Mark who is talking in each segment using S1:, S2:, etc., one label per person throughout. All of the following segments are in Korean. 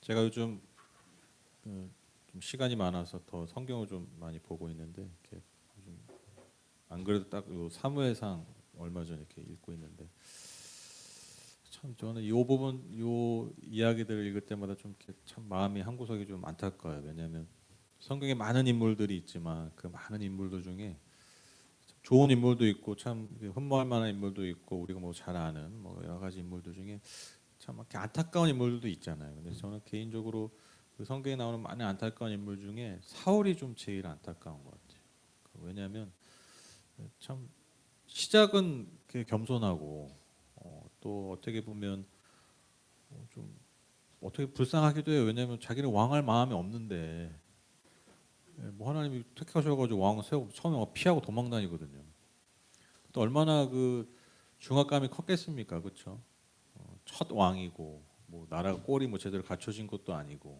S1: 제가 요즘 좀 시간이 많아서 더 성경을 좀 많이 보고 있는데 이렇게 요즘 안 그래도 딱 요 사무엘상 얼마 전에 이렇게 읽고 있는데 참 저는 이 부분 요 이야기들을 읽을 때마다 좀 이렇게 참 마음이 한 구석이 좀 안타까워요. 왜냐하면 성경에 많은 인물들이 있지만 그 많은 인물들 중에 참 좋은 인물도 있고 참 흠모할 만한 인물도 있고 우리가 뭐 잘 아는 뭐 여러 가지 인물들 중에 참 이렇게 안타까운 인물들도 있잖아요. 근데 저는 개인적으로 그 성경에 나오는 많은 안타까운 인물 중에 사울이 좀 제일 안타까운 것 같아요. 왜냐하면 참 시작은 되게 겸손하고 또 어떻게 보면 좀 어떻게 불쌍하기도 해요. 왜냐하면 자기는 왕할 마음이 없는데 뭐 하나님이 택하셔가지고 왕을 세우고 처음에 막 피하고 도망다니거든요. 또 얼마나 그 중압감이 컸겠습니까, 그렇죠? 첫 왕이고 뭐 나라가 꼴이 뭐 제대로 갖춰진 것도 아니고.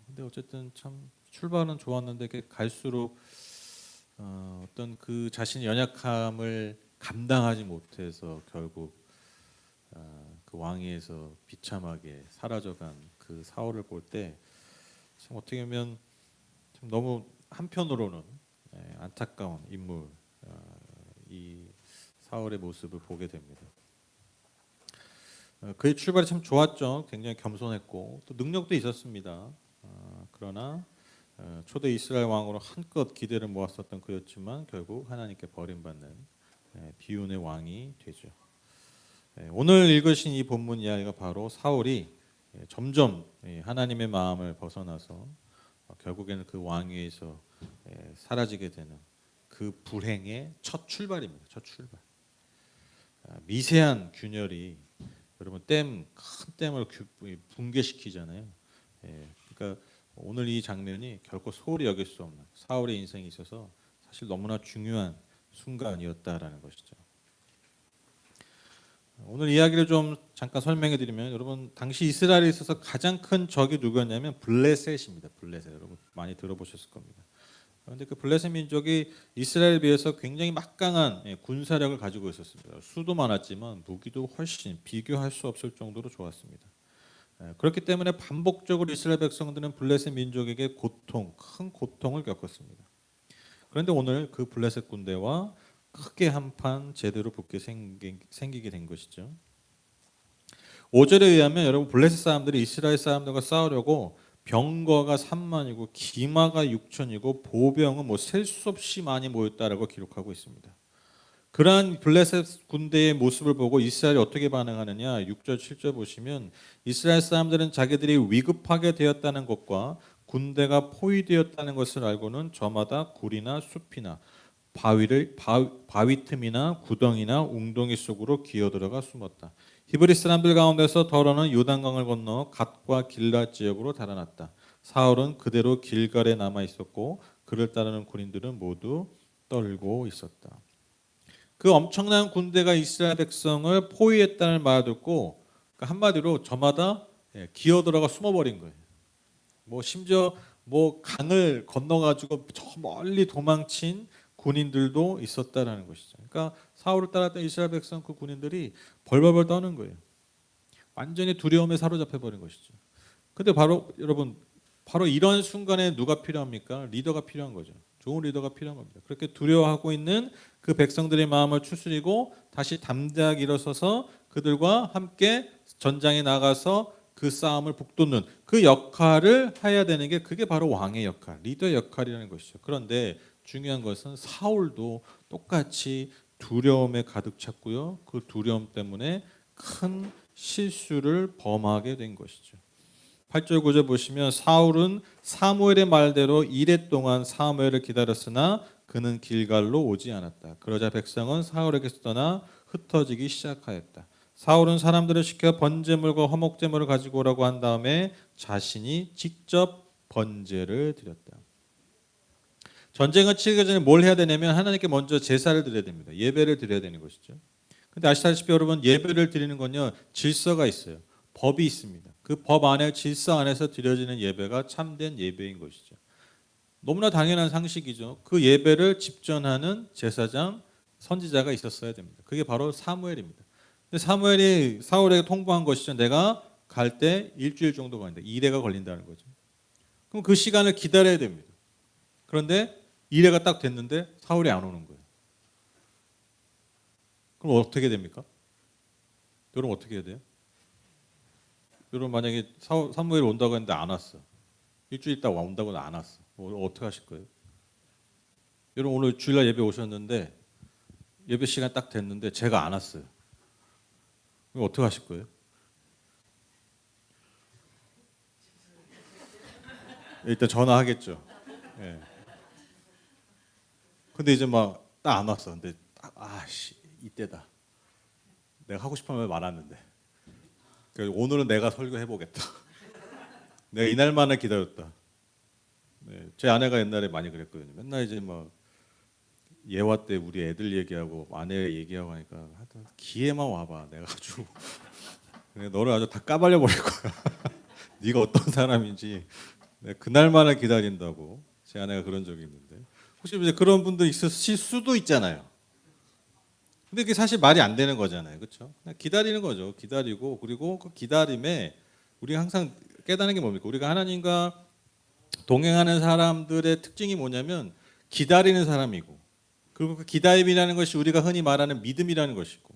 S1: 근데 어쨌든 참 출발은 좋았는데 이렇게 갈수록 어떤 그 자신의 연약함을 감당하지 못해서 결국 그 왕위에서 비참하게 사라져간 그 사울을 볼 때 참 어떻게 보면 참 너무 한편으로는 안타까운 인물 이 사울의 모습을 보게 됩니다. 그의 출발이 참 좋았죠. 굉장히 겸손했고 또 능력도 있었습니다. 그러나 초대 이스라엘 왕으로 한껏 기대를 모았었던 그였지만 결국 하나님께 버림받는 비운의 왕이 되죠. 오늘 읽으신 이 본문 이야기가 바로 사울이 점점 하나님의 마음을 벗어나서 결국에는 그 왕위에서 사라지게 되는 그 불행의 첫 출발입니다. 첫 출발. 미세한 균열이 여러분 큰 댐을 붕괴시키잖아요. 그러니까 오늘 이 장면이 결코 소홀히 여길 수 없는 사울의 인생에 있어서 사실 너무나 중요한 순간이었다라는 것이죠. 오늘 이야기를 좀 잠깐 설명해 드리면 여러분 당시 이스라엘에 있어서 가장 큰 적이 누구였냐면 블레셋입니다. 블레셋 여러분 많이 들어보셨을 겁니다. 그런데 그 블레셋 민족이 이스라엘에 비해서 굉장히 막강한 군사력을 가지고 있었습니다. 수도 많았지만 무기도 훨씬 비교할 수 없을 정도로 좋았습니다. 그렇기 때문에 반복적으로 이스라엘 백성들은 블레셋 민족에게 큰 고통을 겪었습니다. 그런데 오늘 그 블레셋 군대와 크게 한판 제대로 붙게 생기게 된 것이죠. 5절에 의하면 여러분 블레셋 사람들이 이스라엘 사람들과 싸우려고 병거가 3만이고 기마가 6천이고 보병은 뭐 셀 수 없이 많이 모였다라고 기록하고 있습니다. 그러한 블레셋 군대의 모습을 보고 이스라엘이 어떻게 반응하느냐 6절 7절 보시면 이스라엘 사람들은 자기들이 위급하게 되었다는 것과 군대가 포위되었다는 것을 알고는 저마다 굴이나 숲이나 바위 틈이나 구덩이나 웅덩이 속으로 기어들어가 숨었다. 히브리 사람들 가운데서 더러는 요단강을 건너 갓과 길랏 지역으로 달아났다. 사울은 그대로 길갈에 남아 있었고 그를 따르는 군인들은 모두 떨고 있었다. 그 엄청난 군대가 이스라엘 백성을 포위했다는 말을 듣고 한마디로 저마다 기어들어가 숨어버린 거예요. 뭐 심지어 뭐 강을 건너가지고 저 멀리 도망친 군인들도 있었다라는 것이죠. 그러니까 사울을 따랐던 이스라엘 백성 그 군인들이 벌벌벌 떠는 거예요. 완전히 두려움에 사로잡혀 버린 것이죠. 근데 바로 여러분 바로 이런 순간에 누가 필요합니까? 리더가 필요한 거죠. 좋은 리더가 필요한 겁니다. 그렇게 두려워하고 있는 그 백성들의 마음을 추스리고 다시 담대하게 일어서서 그들과 함께 전장에 나가서 그 싸움을 북돋는 그 역할을 해야 되는 게 그게 바로 왕의 역할, 리더의 역할이라는 것이죠. 그런데 중요한 것은 사울도 똑같이 두려움에 가득 찼고요. 그 두려움 때문에 큰 실수를 범하게 된 것이죠. 8절 9절 보시면 사울은 사무엘의 말대로 이레 동안 사무엘을 기다렸으나 그는 길갈로 오지 않았다. 그러자 백성은 사울에게서 떠나 흩어지기 시작하였다. 사울은 사람들을 시켜 번제물과 화목제물을 가지고 오라고 한 다음에 자신이 직접 번제를 드렸다. 전쟁을 치르기 전에 뭘 해야 되냐면 하나님께 먼저 제사를 드려야 됩니다. 예배를 드려야 되는 것이죠. 근데 아시다시피 여러분 예배를 드리는 건요 질서가 있어요. 법이 있습니다. 그 법 안에 질서 안에서 드려지는 예배가 참된 예배인 것이죠. 너무나 당연한 상식이죠. 그 예배를 집전하는 제사장, 선지자가 있었어야 됩니다. 그게 바로 사무엘입니다. 근데 사무엘이 사울에게 통보한 것이죠. 내가 갈 때 일주일 정도 걸린다. 2회가 걸린다는 거죠. 그럼 그 시간을 기다려야 됩니다. 그런데 2회가 딱 됐는데 사울이 안 오는 거예요. 그럼 어떻게 됩니까? 여러분 어떻게 해야 돼요? 여러분 만약에 사무엘 온다고 했는데 안 왔어. 일주일 있다 온다고 안 왔어. 어떻게 하실 거예요? 여러분 오늘 주일날 예배 오셨는데 예배 시간 딱 됐는데 제가 안 왔어요. 그럼 어떻게 하실 거예요? 일단 전화하겠죠. 예. 근데 이제 막 딱 안 왔어. 근데 아씨 이때다. 내가 하고 싶은 말 많았는데. 그러니까 오늘은 내가 설교해 보겠다. 내가 이날만을 기다렸다. 네, 제 아내가 옛날에 많이 그랬거든요. 맨날 이제 막 예화 때 우리 애들 얘기하고 아내 얘기하고 하니까 하여튼 기회만 와봐. 내가 아주 너를 아주 다 까발려 버릴 거야. 네가 어떤 사람인지 그날만을 기다린다고 제 아내가 그런 적이 있는데 혹시 이제 그런 분들 있으실 수도 있잖아요. 근데 그게 사실 말이 안 되는 거잖아요, 그렇죠? 기다리는 거죠. 기다리고 그리고 그 기다림에 우리가 항상 깨닫는 게 뭡니까? 우리가 하나님과 동행하는 사람들의 특징이 뭐냐면 기다리는 사람이고 그리고 그 기다림이라는 것이 우리가 흔히 말하는 믿음이라는 것이고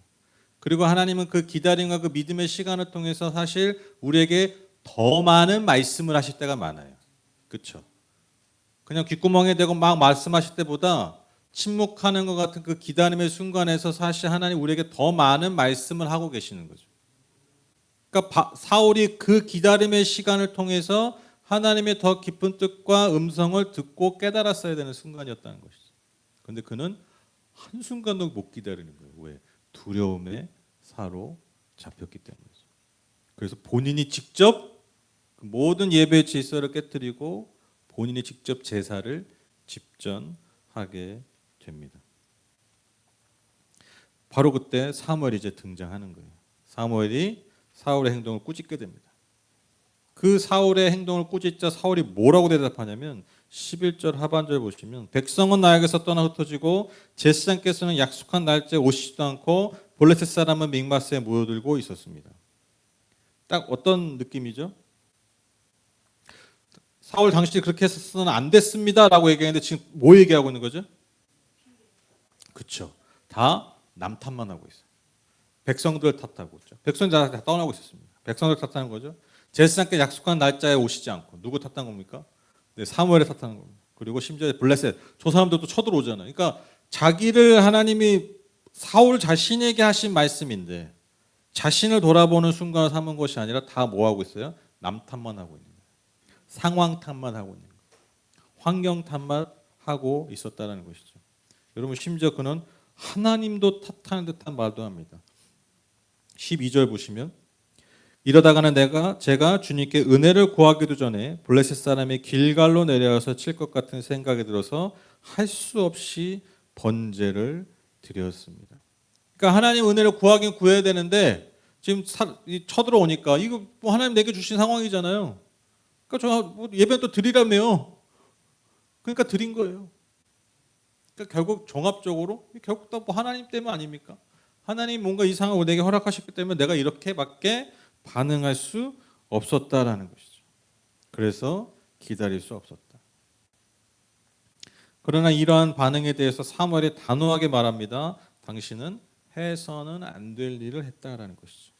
S1: 그리고 하나님은 그 기다림과 그 믿음의 시간을 통해서 사실 우리에게 더 많은 말씀을 하실 때가 많아요. 그렇죠? 그냥 귓구멍에 대고 막 말씀하실 때보다 침묵하는 것 같은 그 기다림의 순간에서 사실 하나님 우리에게 더 많은 말씀을 하고 계시는 거죠. 그러니까 사울이 그 기다림의 시간을 통해서 하나님의 더 깊은 뜻과 음성을 듣고 깨달았어야 되는 순간이었다는 것이죠. 그런데 그는 한순간도 못 기다리는 거예요. 왜? 두려움에 사로잡혔기 때문이죠. 그래서 본인이 직접 모든 예배의 질서를 깨뜨리고 본인이 직접 제사를 집전하게 됩니다. 바로 그때 사무엘이 이제 등장하는 거예요. 사무엘이 사울의 행동을 꾸짖게 됩니다. 그 사울의 행동을 꾸짖자 사울이 뭐라고 대답하냐면 11절 하반절 보시면 백성은 나에게서 떠나 흩어지고 제사장께서는 약속한 날짜에 오시지도 않고 블레셋 사람은 믹마스에 모여들고 있었습니다. 딱 어떤 느낌이죠? 사울 당시 그렇게 해서는 안 됐습니다라고 얘기했는데 지금 뭐 얘기하고 있는 거죠? 그렇죠. 다 남 탓만 하고 있어요. 백성들 탓하고 있죠. 백성들 다 떠나고 있었습니다. 백성들 탓하는 거죠. 제사장께 약속한 날짜에 오시지 않고 누구 탓한 겁니까? 네, 사무엘을 탓하는 겁니다. 그리고 심지어 블레셋 저 사람들도 쳐들어오잖아요. 그러니까 자기를 하나님이 사울 자신에게 하신 말씀인데 자신을 돌아보는 순간을 삼은 것이 아니라 다 뭐 하고 있어요? 남 탓만 하고 있는 거예요. 상황 탓만 하고 있는 거예요. 환경 탓만 하고 있었다는 것이죠. 여러분 심지어 그는 하나님도 탓하는 듯한 말도 합니다. 12절 보시면 이러다가는 제가 주님께 은혜를 구하기도 전에 블레셋 사람이 길갈로 내려와서 칠 것 같은 생각이 들어서 할 수 없이 번제를 드렸습니다. 그러니까 하나님 은혜를 구하긴 구해야 되는데 지금 쳐들어오니까 이거 뭐 하나님 내게 주신 상황이잖아요. 그러니까 저 예배 또 드리라며요. 그러니까 드린 거예요. 그러니까 결국 종합적으로 결국 다 뭐 하나님 때문 아닙니까? 하나님 뭔가 이 상황을 내게 허락하셨기 때문에 내가 이렇게밖에 반응할 수 없었다라는 것이죠. 그래서 기다릴 수 없었다. 그러나 이러한 반응에 대해서 사무엘이 단호하게 말합니다. 당신은 해서는 안 될 일을 했다라는 것이죠.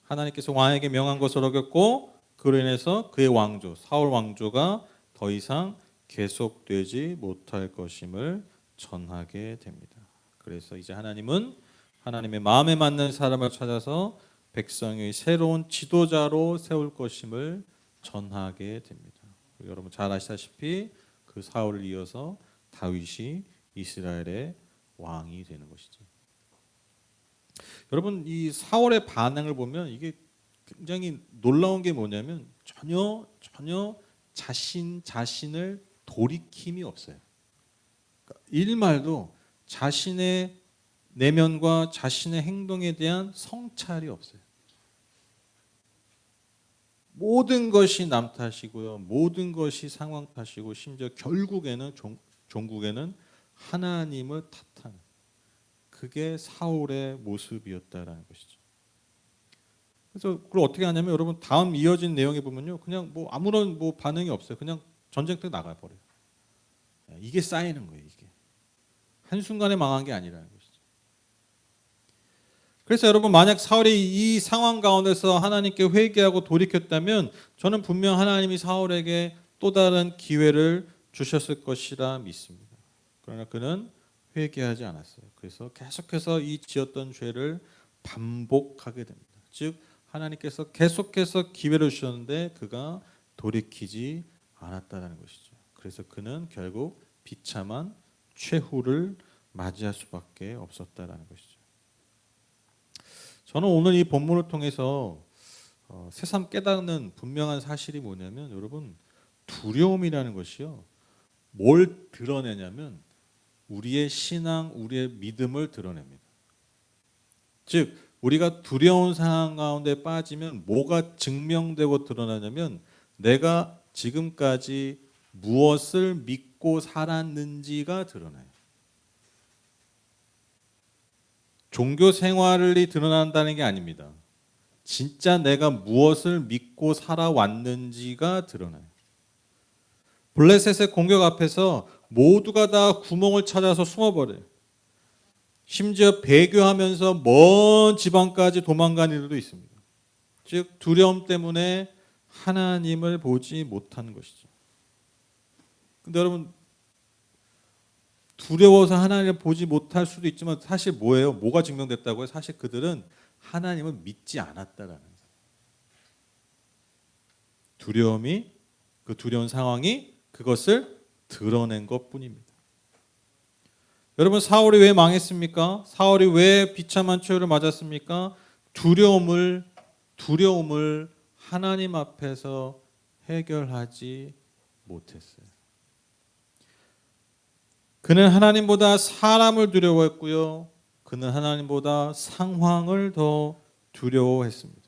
S1: 하나님께서 왕에게 명한 것을 어겼고 그로 인해서 그의 왕조, 사울 왕조가 더 이상 계속되지 못할 것임을 전하게 됩니다. 그래서 이제 하나님은 하나님의 마음에 맞는 사람을 찾아서 백성의 새로운 지도자로 세울 것임을 전하게 됩니다. 여러분 잘 아시다시피 그 사울을 이어서 다윗이 이스라엘의 왕이 되는 것이죠. 여러분 이 사울의 반응을 보면 이게 굉장히 놀라운 게 뭐냐면 전혀 자신을 돌이킴이 없어요. 그러니까 일말도 자신의 내면과 자신의 행동에 대한 성찰이 없어요. 모든 것이 남 탓이고요. 모든 것이 상황 탓이고 심지어 결국에는 종국에는 하나님을 탓하는 그게 사울의 모습이었다라는 것이죠. 그래서 그걸 어떻게 하냐면 여러분 다음 이어진 내용에 보면요, 그냥 뭐 아무런 뭐 반응이 없어요. 그냥 전쟁터에 나가 버려요. 이게 쌓이는 거예요. 이게 한 순간에 망한 게 아니라는 것이죠. 그래서 여러분 만약 사울이 이 상황 가운데서 하나님께 회개하고 돌이켰다면 저는 분명 하나님이 사울에게 또 다른 기회를 주셨을 것이라 믿습니다. 그러나 그는 회개하지 않았어요. 그래서 계속해서 이 지었던 죄를 반복하게 됩니다. 즉 하나님께서 계속해서 기회를 주셨는데 그가 돌이키지 않았다는 것이죠. 그래서 그는 결국 비참한 최후를 맞이할 수밖에 없었다라는 것이죠. 저는 오늘 이 본문을 통해서 새삼 깨닫는 분명한 사실이 뭐냐면 여러분 두려움이라는 것이요. 뭘 드러내냐면 우리의 신앙, 우리의 믿음을 드러냅니다. 즉 우리가 두려운 상황 가운데 빠지면 뭐가 증명되고 드러나냐면 내가 지금까지 무엇을 믿고 살았는지가 드러나요. 종교 생활이 드러난다는 게 아닙니다. 진짜 내가 무엇을 믿고 살아왔는지가 드러나요. 블레셋의 공격 앞에서 모두가 다 구멍을 찾아서 숨어버려요. 심지어 배교하면서 먼 지방까지 도망간 이들도 있습니다. 즉 두려움 때문에 하나님을 보지 못한 것이죠. 근데 여러분 두려워서 하나님을 보지 못할 수도 있지만 사실 뭐예요? 뭐가 증명됐다고요? 사실 그들은 하나님을 믿지 않았다라는 거예요. 두려움이 그 두려운 상황이 그것을 드러낸 것뿐입니다. 여러분 사울이 왜 망했습니까? 사울이 왜 비참한 최후를 맞았습니까? 두려움을 하나님 앞에서 해결하지 못했어요. 그는 하나님보다 사람을 두려워했고요. 그는 하나님보다 상황을 더 두려워했습니다.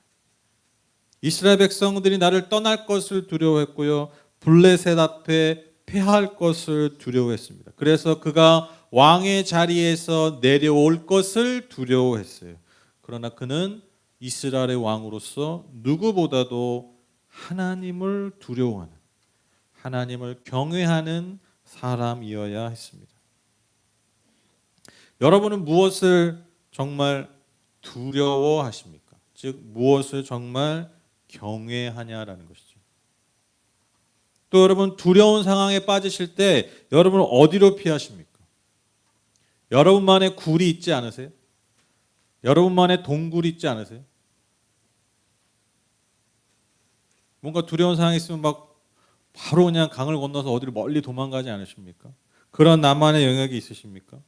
S1: 이스라엘 백성들이 나를 떠날 것을 두려워했고요. 블레셋 앞에 패할 것을 두려워했습니다. 그래서 그가 왕의 자리에서 내려올 것을 두려워했어요. 그러나 그는 이스라엘의 왕으로서 누구보다도 하나님을 두려워하는, 하나님을 경외하는 사람이어야 했습니다. 여러분은 무엇을 정말 두려워하십니까? 즉 무엇을 정말 경외하냐라는 것이죠. 또 여러분 두려운 상황에 빠지실 때 여러분은 어디로 피하십니까? 여러분만의 굴이 있지 않으세요? 여러분만의 동굴이 있지 않으세요? 뭔가 두려운 상황이 있으면 막 바로 그냥 강을 건너서 어디로 멀리 도망가지 않으십니까? 그런 나만의 영역이 있으십니까?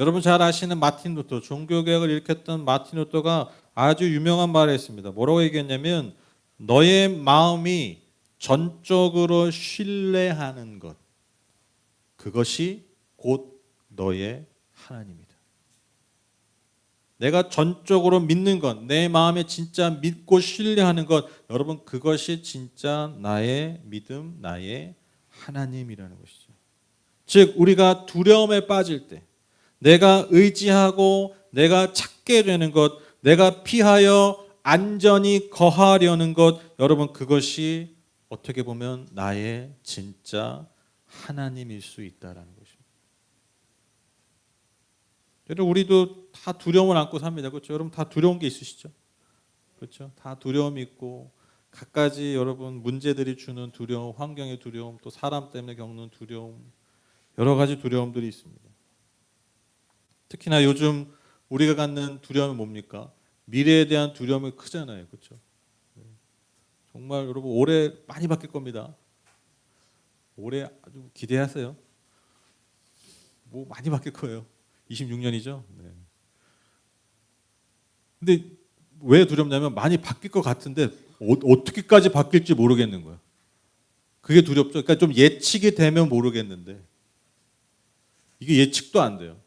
S1: 여러분 잘 아시는 마틴 루터, 종교개혁을 일으켰던 마틴 루터가 아주 유명한 말을 했습니다. 뭐라고 얘기했냐면 너의 마음이 전적으로 신뢰하는 것, 그것이 곧 너의 하나님이다. 내가 전적으로 믿는 것, 내 마음에 진짜 믿고 신뢰하는 것, 여러분 그것이 진짜 나의 믿음, 나의 하나님이라는 것이죠. 즉 우리가 두려움에 빠질 때 내가 의지하고 내가 찾게 되는 것, 내가 피하여 안전히 거하려는 것, 여러분 그것이 어떻게 보면 나의 진짜 하나님일 수 있다라는 것입니다. 여러분 우리도 다 두려움을 안고 삽니다. 그렇죠? 여러분 다 두려운 게 있으시죠? 그렇죠? 다 두려움이 있고 갖가지 여러분 문제들이 주는 두려움, 환경의 두려움, 또 사람 때문에 겪는 두려움, 여러 가지 두려움들이 있습니다. 특히나 요즘 우리가 갖는 두려움이 뭡니까? 미래에 대한 두려움이 크잖아요. 그렇죠? 정말 여러분 올해 많이 바뀔 겁니다. 올해 아주 기대하세요. 뭐 많이 바뀔 거예요. 26년이죠. 네. 근데 왜 두렵냐면 많이 바뀔 것 같은데 어떻게까지 바뀔지 모르겠는 거예요. 그게 두렵죠. 그러니까 좀 예측이 되면 모르겠는데 이게 예측도 안 돼요.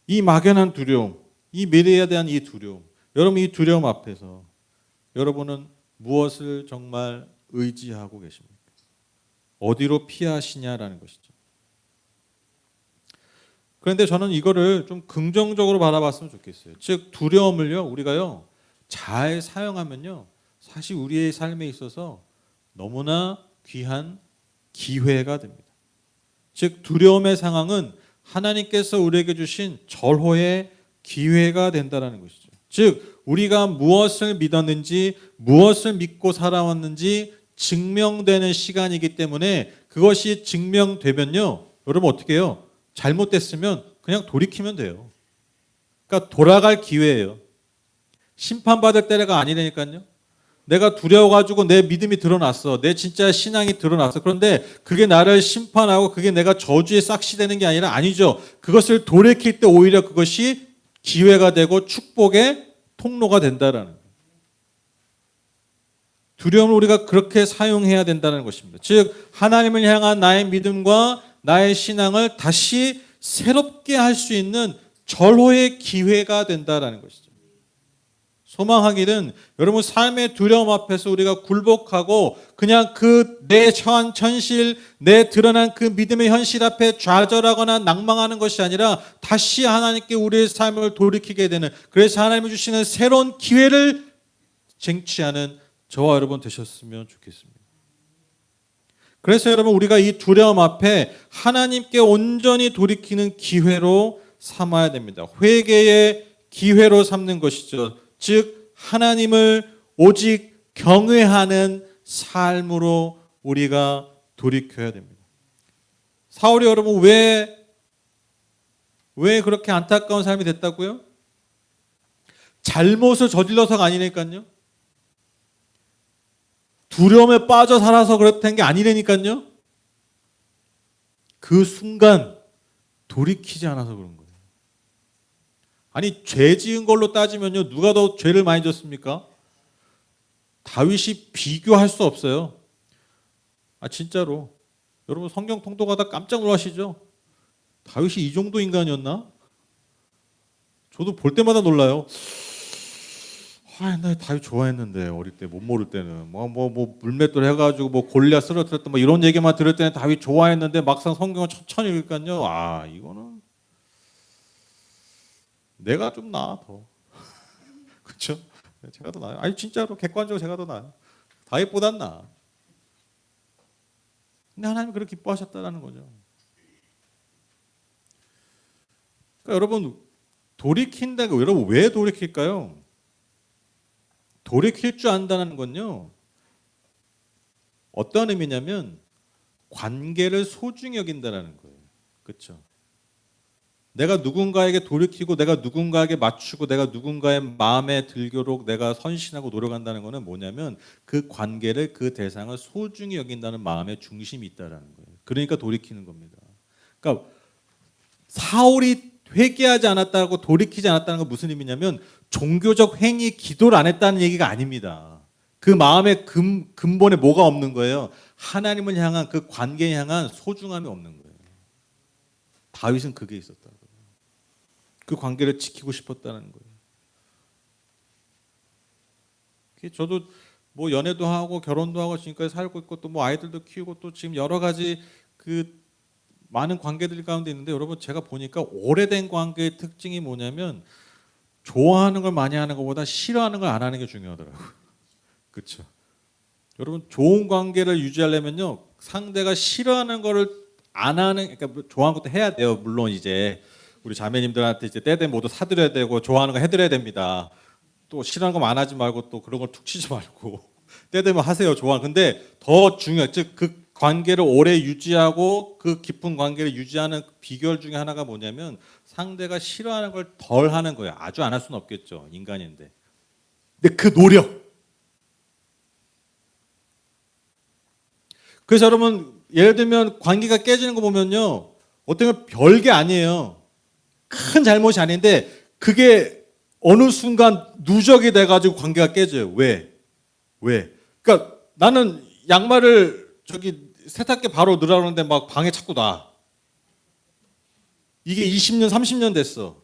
S1: 이 막연한 두려움, 이 미래에 대한 이 두려움, 여러분 이 두려움 앞에서 여러분은 무엇을 정말 의지하고 계십니까? 어디로 피하시냐라는 것이죠. 그런데 저는 이거를 좀 긍정적으로 바라봤으면 좋겠어요. 즉 두려움을요 우리가요 잘 사용하면요 사실 우리의 삶에 있어서 너무나 귀한 기회가 됩니다. 즉 두려움의 상황은 하나님께서 우리에게 주신 절호의 기회가 된다는 것이죠. 즉 우리가 무엇을 믿었는지 무엇을 믿고 살아왔는지 증명되는 시간이기 때문에 그것이 증명되면요 여러분 어떻게 해요? 잘못됐으면 그냥 돌이키면 돼요. 그러니까 돌아갈 기회예요. 심판받을 때가 아니라니까요. 내가 두려워가지고 내 믿음이 드러났어. 내 진짜 신앙이 드러났어. 그런데 그게 나를 심판하고 그게 내가 저주에 싹시되는 게 아니라 아니죠. 그것을 돌이킬 때 오히려 그것이 기회가 되고 축복의 통로가 된다라는 거예요. 두려움을 우리가 그렇게 사용해야 된다는 것입니다. 즉 하나님을 향한 나의 믿음과 나의 신앙을 다시 새롭게 할 수 있는 절호의 기회가 된다라는 것이죠. 소망하기는 여러분 삶의 두려움 앞에서 우리가 굴복하고 그냥 그 내 처한 현실, 내 드러난 그 믿음의 현실 앞에 좌절하거나 낭망하는 것이 아니라 다시 하나님께 우리의 삶을 돌이키게 되는, 그래서 하나님이 주시는 새로운 기회를 쟁취하는 저와 여러분 되셨으면 좋겠습니다. 그래서 여러분 우리가 이 두려움 앞에 하나님께 온전히 돌이키는 기회로 삼아야 됩니다. 회개의 기회로 삼는 것이죠. 즉 하나님을 오직 경외하는 삶으로 우리가 돌이켜야 됩니다. 사울이 여러분 왜 그렇게 안타까운 삶이 됐다고요? 잘못을 저질러서가 아니니까요. 두려움에 빠져 살아서 그랬던 게 아니라니까요. 그 순간 돌이키지 않아서 그런 거예요. 아니 죄 지은 걸로 따지면요 누가 더 죄를 많이 졌습니까? 다윗이 비교할 수 없어요. 진짜로 여러분 성경 통독하다 깜짝 놀라시죠? 다윗이 이 정도 인간이었나? 저도 볼 때마다 놀라요. 나 다윗 좋아했는데 어릴 때 못 모를 때는 뭐 물맷돌 해가지고 뭐 골리앗 쓰러뜨렸던 뭐 이런 얘기만 들을 때는 다윗 좋아했는데 막상 성경을 천천히 읽으니까요 이거는 내가 좀 나아 더. 그렇죠? 제가 더 나아요. 진짜로 객관적으로 제가 더 나아요. 다윗보단 나아. 근데 하나님이 그렇게 기뻐하셨다는 거죠. 그러니까 여러분 돌이킨다고 여러분 왜 돌이킬까요? 돌이킬 줄 안다는 건요. 어떤 의미냐면 관계를 소중히 여긴다는 거예요. 그렇죠? 내가 누군가에게 돌이키고 내가 누군가에게 맞추고 내가 누군가의 마음에 들도록 내가 헌신하고 노력한다는 것은 뭐냐면 그 관계를 그 대상을 소중히 여긴다는 마음의 중심이 있다는 거예요. 그러니까 돌이키는 겁니다. 그러니까 사울이 회개하지 않았다고 돌이키지 않았다는 건 무슨 의미냐면 종교적 행위 기도를 안 했다는 얘기가 아닙니다. 그 마음의 근본에 뭐가 없는 거예요? 하나님을 향한 그 관계에 향한 소중함이 없는 거예요. 다윗은 그게 있었다. 그 관계를 지키고 싶었다는 거예요. 저도 뭐 연애도 하고 결혼도 하고 지금까지 살고 있고 또 뭐 아이들도 키우고 또 지금 여러 가지 그 많은 관계들 가운데 있는데 여러분 제가 보니까 오래된 관계의 특징이 뭐냐면 좋아하는 걸 많이 하는 것보다 싫어하는 걸 안 하는 게 중요하더라고요. 그렇죠? 여러분 좋은 관계를 유지하려면요 상대가 싫어하는 거를 안 하는, 그러니까 좋아하는 것도 해야 돼요. 물론 이제 우리 자매님들한테 이제 때 되면 모두 사드려야 되고 좋아하는 거 해드려야 됩니다. 또 싫어하는 거 안 하지 말고 또 그런 걸 툭 치지 말고 때 되면 하세요. 좋아하는. 근데 더 중요한 즉 그 관계를 오래 유지하고 그 깊은 관계를 유지하는 비결 중에 하나가 뭐냐면 상대가 싫어하는 걸 덜 하는 거예요. 아주 안 할 수는 없겠죠. 인간인데. 근데 그 노력. 그래서 여러분 예를 들면 관계가 깨지는 거 보면요. 어떤 별게 아니에요. 큰 잘못이 아닌데 그게 어느 순간 누적이 돼가지고 관계가 깨져요. 왜? 그러니까 나는 양말을 세탁기 바로 넣으라고 하는데 막 방에 자꾸 놔. 이게 20년, 30년 됐어.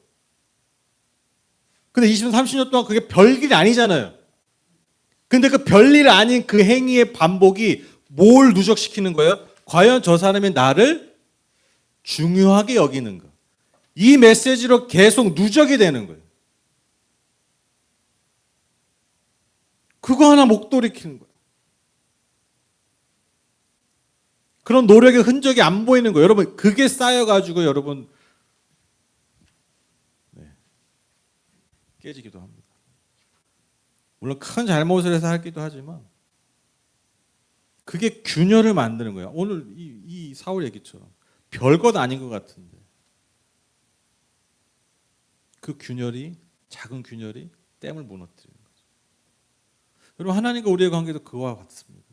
S1: 근데 20년, 30년 동안 그게 별일이 아니잖아요. 근데 그 별일 아닌 그 행위의 반복이 뭘 누적시키는 거예요? 과연 저 사람이 나를 중요하게 여기는가? 이 메시지로 계속 누적이 되는 거예요. 그거 하나 못 돌이키는 거예요. 그런 노력의 흔적이 안 보이는 거예요. 여러분, 그게 쌓여가지고 여러분 깨지기도 합니다. 물론 큰 잘못을 해서 하기도 하지만 그게 균열을 만드는 거예요. 오늘 이 사울 얘기처럼 별것 아닌 것 같은데 그 균열이, 작은 균열이 댐을 무너뜨리는 거죠. 여러분, 하나님과 우리의 관계도 그와 같습니다.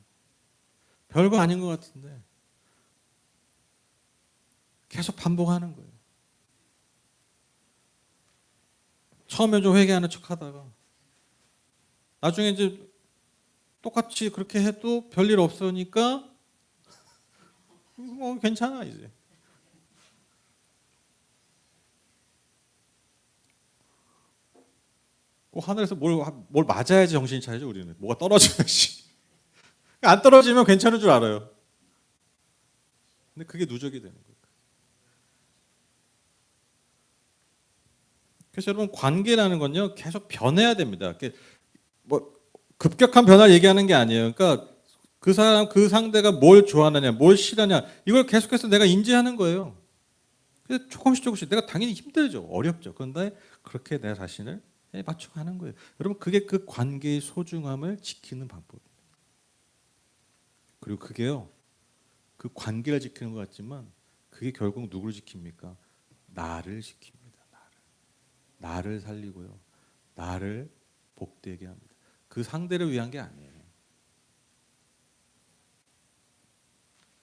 S1: 별거 아닌 것 같은데 계속 반복하는 거예요. 처음에 좀 회개하는 척하다가 나중에 이제 똑같이 그렇게 해도 별일 없으니까 뭐 괜찮아 이제. 꼭 하늘에서 뭘 맞아야지 정신이 차리죠. 우리는 뭐가 떨어져야지. 안 떨어지면 괜찮은 줄 알아요. 근데 그게 누적이 되는 거예요. 그래서 여러분, 관계라는 건요 계속 변해야 됩니다. 뭐 급격한 변화를 얘기하는 게 아니에요. 그러니까 그 사람, 그 상대가 뭘 좋아하느냐, 뭘 싫어하냐, 이걸 계속해서 내가 인지하는 거예요. 그래서 조금씩 내가 당연히 힘들죠, 어렵죠. 그런데 그렇게 내 자신을 맞춰가는 거예요. 여러분, 그게 그 관계의 소중함을 지키는 방법입니다. 그리고 그게요, 그 관계를 지키는 것 같지만 그게 결국 누구를 지킵니까? 나를 지킵니다. 나를 살리고요, 나를 복되게 합니다. 그 상대를 위한 게 아니에요.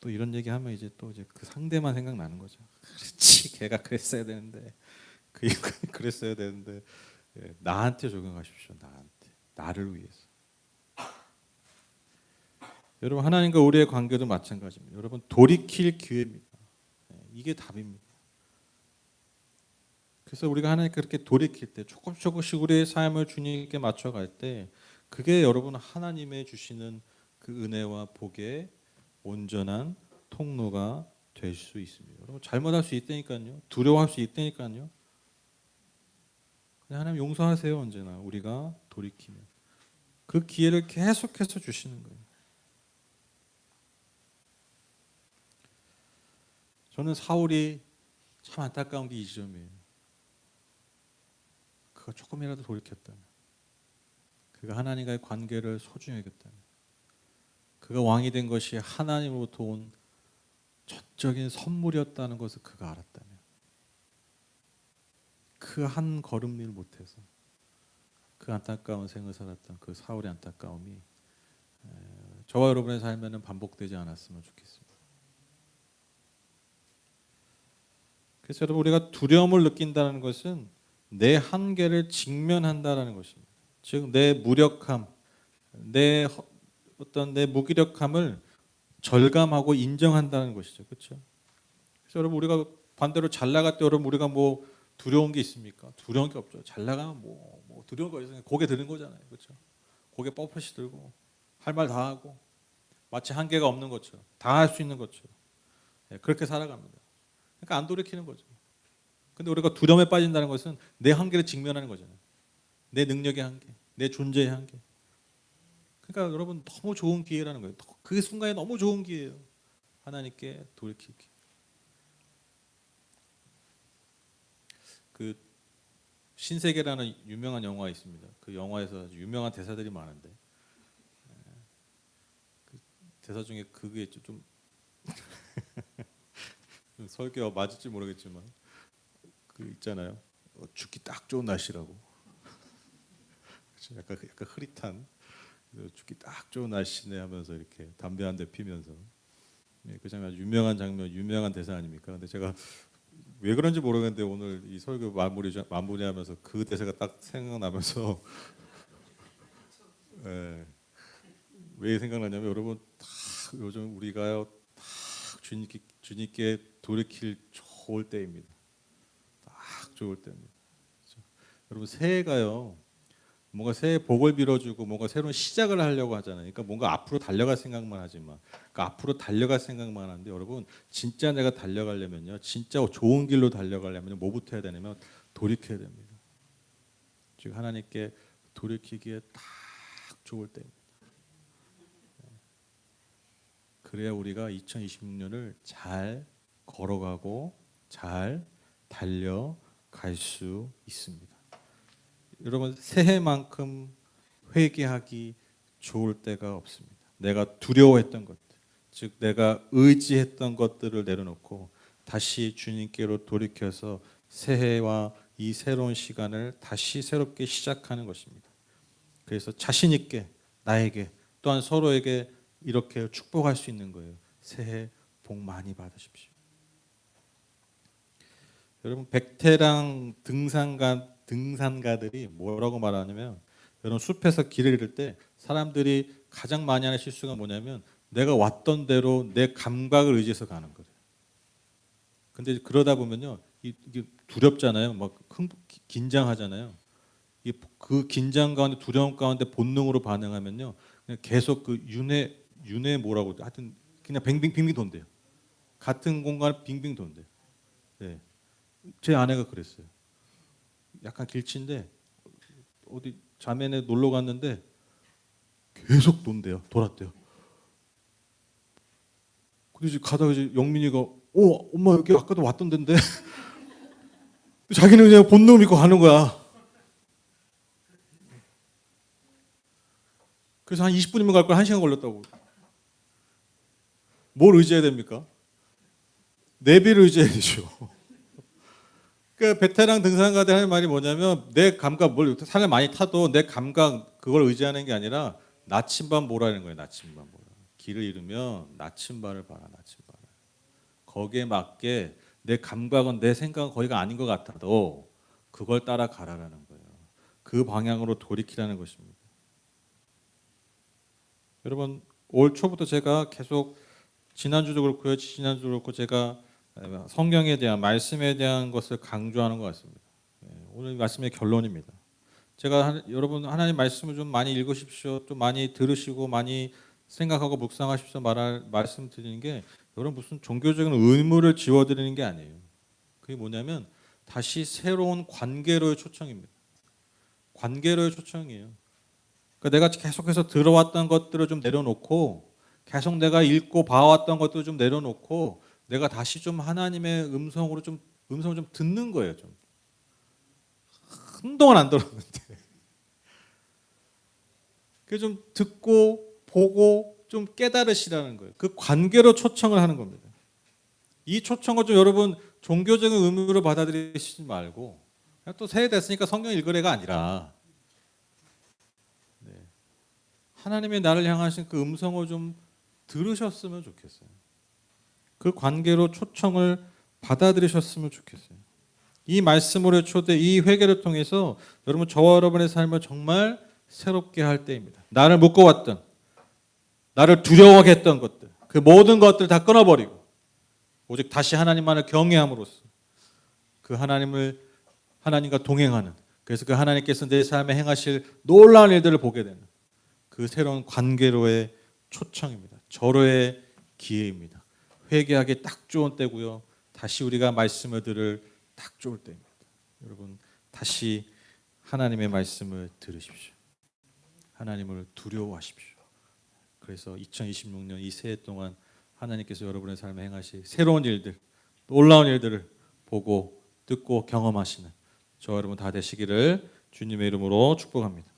S1: 또 이런 얘기하면 이제 그 상대만 생각나는 거죠. 그렇지, 걔가 그랬어야 되는데, 그 인간이 그랬어야 되는데, 나한테 적용하십시오. 나한테, 나를 위해서. 여러분, 하나님과 우리의 관계도 마찬가지입니다. 여러분, 돌이킬 기회입니다. 이게 답입니다. 그래서 우리가 하나님께 그렇게 돌이킬 때 조금씩 우리의 삶을 주님께 맞춰갈 때 그게 여러분 하나님의 주시는 그 은혜와 복의 온전한 통로가 될 수 있습니다. 여러분, 잘못할 수 있다니까요. 두려워할 수 있다니까요. 그냥 하나님 용서하세요. 언제나 우리가 돌이키면 그 기회를 계속해서 주시는 거예요. 저는 사울이 참 안타까운 게 이 지점이에요. 그가 조금이라도 돌이켰다면, 그가 하나님과의 관계를 소중히 여겼다면, 그가 왕이 된 것이 하나님으로부터 온 전적인 선물이었다는 것을 그가 알았다면, 그 한 걸음일 못해서 그 안타까운 생을 살았던 그 사울의 안타까움이 저와 여러분의 삶에는 반복되지 않았으면 좋겠습니다. 그래서 여러분, 우리가 두려움을 느낀다는 것은 내 한계를 직면한다는 것입니다. 즉, 내 무력함, 내 어떤 내 무기력함을 절감하고 인정한다는 것이죠. 그렇죠? 그래서 여러분, 우리가 반대로 잘 나갈 때 여러분, 우리가 뭐 두려운 게 있습니까? 두려운 게 없죠. 잘 나가면 뭐 두려운 거 있으니까 고개 드는 거잖아요. 그렇죠? 고개 뻣뻣이 들고 할 말 다 하고 마치 한계가 없는 것처럼 다 할 수 있는 것처럼 그렇게 살아갑니다. 그러니까 안 돌이키는 거죠. 근데 우리가 두려움에 빠진다는 것은 내 한계를 직면하는 거잖아요. 내 능력의 한계, 내 존재의 한계. 그러니까 여러분, 너무 좋은 기회라는 거예요. 그 순간에 너무 좋은 기회예요. 하나님께 돌이킬 기회. 그 신세계라는 유명한 영화 있습니다. 그 영화에서 아주 유명한 대사들이 많은데 그 대사 중에 그게 좀 설교가 맞을지 모르겠지만 그 있잖아요. 죽기 딱 좋은 날씨라고. 약간 흐릿한 죽기 딱 좋은 날씨네 하면서 이렇게 담배 한 대 피면서 그 장면, 유명한 장면, 유명한 대사 아닙니까? 근데 제가 왜 그런지 모르겠는데 오늘 이 설교 마무리하면서 그 대사가 딱 생각나면서 왜 생각나냐면 여러분, 요즘 우리가요 주님께 돌이킬 좋을 때입니다. 딱 좋을 때입니다. 그렇죠? 여러분, 새해가요 뭔가 새해 복을 빌어주고 뭔가 새로운 시작을 하려고 하잖아요. 그러니까 뭔가 앞으로 달려갈 생각만 하지 마. 그러니까 앞으로 달려갈 생각만 하는데 여러분 진짜 내가 달려가려면요, 진짜 좋은 길로 달려가려면 뭐부터 해야 되냐면 돌이켜야 됩니다. 즉 하나님께 돌이키기에 딱 좋을 때입니다. 그래야 우리가 2026년을 잘 걸어가고 잘 달려갈 수 있습니다. 여러분 새해만큼 회개하기 좋을 때가 없습니다. 내가 두려워했던 것들, 즉 내가 의지했던 것들을 내려놓고 다시 주님께로 돌이켜서 새해와 이 새로운 시간을 다시 새롭게 시작하는 것입니다. 그래서 자신 있게 나에게 또한 서로에게 이렇게 축복할 수 있는 거예요. 새해 복 많이 받으십시오. 여러분 베테랑 등산가들이 뭐라고 말하냐면, 여러분 숲에서 길을 잃을 때 사람들이 가장 많이 하는 실수가 뭐냐면 내가 왔던 대로 내 감각을 의지해서 가는 거예요. 근데 그러다 보면요, 이게 두렵잖아요. 막 긴장하잖아요. 그 긴장 가운데 두려움 가운데 본능으로 반응하면요, 그냥 계속 그 윤회 뭐라고 하여튼 그냥 빙빙 돈대요. 같은 공간을 빙빙 돈대요. 네. 제 아내가 그랬어요. 약간 길치인데 어디 자매네 놀러 갔는데 계속 돈대요. 돌았대요. 근데 이제 가다가 이제 영민이가 엄마 여기 아까도 왔던 데인데 자기는 그냥 본능 믿고 가는 거야. 그래서 한 20분이면 갈 걸 1시간 걸렸다고. 뭘 의지해야 됩니까? 내비를 의지해야 되죠. 그러니까 베테랑 등산가들 하는 말이 뭐냐면 내 감각, 뭘 산을 많이 타도 내 감각 그걸 의지하는 게 아니라 나침반 보라는 거예요. 나침반 보라. 길을 잃으면 나침반을 봐라. 나침반을. 거기에 맞게 내 감각은 내 생각은 거기가 아닌 것 같아도 그걸 따라가라라는 거예요. 그 방향으로 돌이키라는 것입니다. 여러분 올 초부터 제가 계속 지난주도 그렇고요. 지난주도 그렇고 제가 성경에 대한 말씀에 대한 것을 강조하는 것 같습니다. 오늘 말씀의 결론입니다. 제가 여러분 하나님 말씀을 좀 많이 읽으십시오. 좀 많이 들으시고 많이 생각하고 묵상하십시오. 말씀드리는 게 여러분 무슨 종교적인 의무를 지워드리는 게 아니에요. 그게 뭐냐면 다시 새로운 관계로의 초청입니다. 관계로의 초청이에요. 그러니까 내가 계속해서 들어왔던 것들을 좀 내려놓고 계속 내가 읽고 봐왔던 것들을 좀 내려놓고 내가 다시 좀 하나님의 음성을 좀 듣는 거예요. 좀 한동안 안 들었는데 그 좀 듣고 보고 좀 깨달으시라는 거예요. 그 관계로 초청을 하는 겁니다. 이 초청을 좀 여러분 종교적인 의무로 받아들이시지 말고 그냥 또 새해 됐으니까 성경 읽으래가 아니라 하나님의 나를 향하신 그 음성을 좀 들으셨으면 좋겠어요. 그 관계로 초청을 받아들이셨으면 좋겠어요. 이 말씀으로의 초대, 이 회개를 통해서 여러분 저와 여러분의 삶을 정말 새롭게 할 때입니다. 나를 묶어왔던, 나를 두려워하게 했던 것들, 그 모든 것들 다 끊어버리고 오직 다시 하나님만을 경외함으로써 그 하나님과 동행하는, 그래서 그 하나님께서 내 삶에 행하실 놀라운 일들을 보게 되는 그 새로운 관계로의 초청입니다. 절호의 기회입니다. 회개하기 딱 좋은 때고요. 다시 우리가 말씀을 들을 딱 좋을 때입니다. 여러분 다시 하나님의 말씀을 들으십시오. 하나님을 두려워하십시오. 그래서 2026년 이 새해 동안 하나님께서 여러분의 삶에 행하실 새로운 일들, 놀라운 일들을 보고 듣고 경험하시는 저 여러분 다 되시기를 주님의 이름으로 축복합니다.